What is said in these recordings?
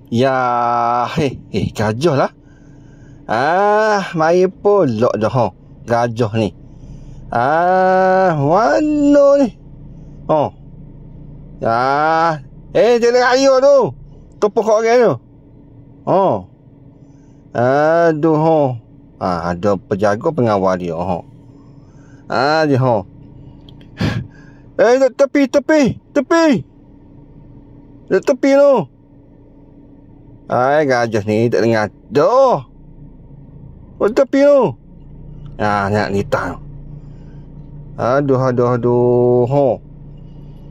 Ya, gajah lah. Mari pulak dah gajah ni. Mana ni? Jalan raya tu. Tepuk orang tu. Aduh, ada penjaga pengawal dia. Dia. Tepi. Tepi tu. Gajah ni tak dengar. Dah. Tepi tu. Nak nitah. Aduh.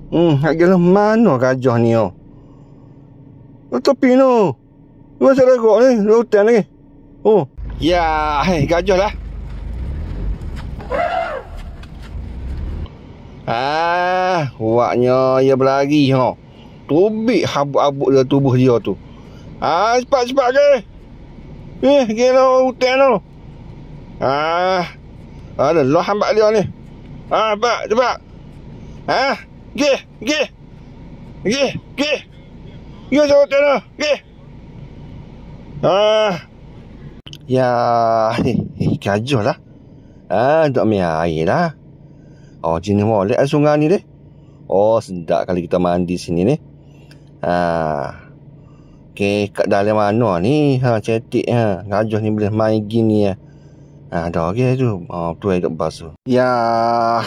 Nak jalan mana gajah ni? Tepi tu. Masa legok ni, hutan lagi. Ya, gajah lah. Buatnya ia berlari. Tubik habuk-habuk dia tubuh dia tu. Cepat ke? Gila hutan tu. Lelah hambat dia ni. Cepat. Gih. Ya, hutan tu. Gih. Ya, gajah lah. Duk ambil air lah. Jenis molek sungai ni deh. Sedap kali kita mandi sini ni. Kat dalam mana ni? Cetik. Gajah ni boleh main gini. Dah tu. Tu air duk basuh. Ya,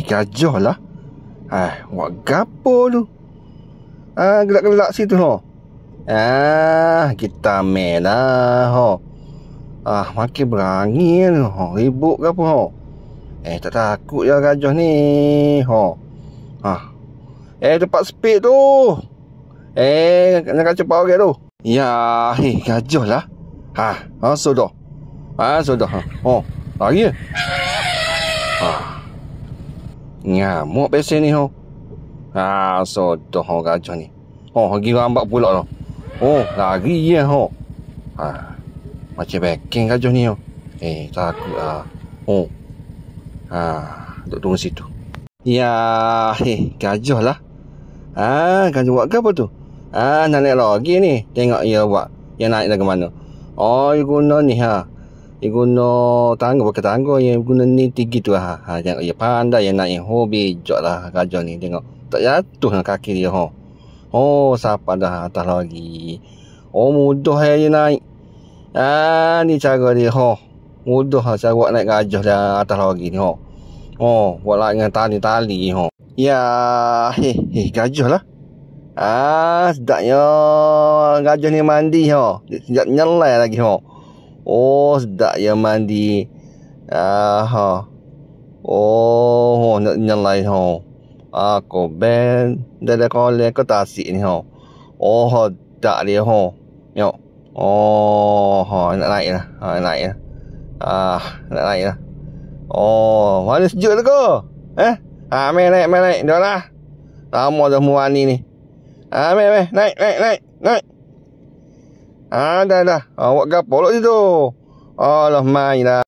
gajah lah. Buat gapo tu? Gelak-gelak situ kita main lah. Makin berani tu. Ribut ke apa? Tak takut je gajah ni. Tempat speed tu. Nak cepat orang tu. Ya, gajah lah. Sudah. Lagi. Ngamuk pesen ni. Sudah gajah ni. Lagi rambak pula tu. Lagi je. Macam backing gajah ni. Takut lah. Duk tunggu situ. Ya, gajah lah. Gajah buat apa tu? Nak naik lagi ni. Tengok ia buat. Ia naik dah ke mana? Dia guna ni Dia guna tangga, pakai tangga. Dia guna ni tinggi tu Tengok ia pandai. Ia naik. Bijak lah gajah ni. Tengok. Tak jatuh dengan kaki dia. Siapa dah atas lagi. Mudah dia naik. Ni cara dia. Mudah cara buat naik gajah dah atas lagi ni. Buat lah dengan tali-tali. Ya, gajah lah. Sedapnya gajah ni mandi. Sedap nyelai lagi. Sedap dia mandi. Nak nyelai. Aku ben dari kolek ke tasik ni. Tak dia. Nak naik lah. Nak naik lah. Mana sejuk tu ke? Main naik. Dah lah. Lama dah muani ni. Main. Naik. Dah. Awak gapo lah situ? Main lah.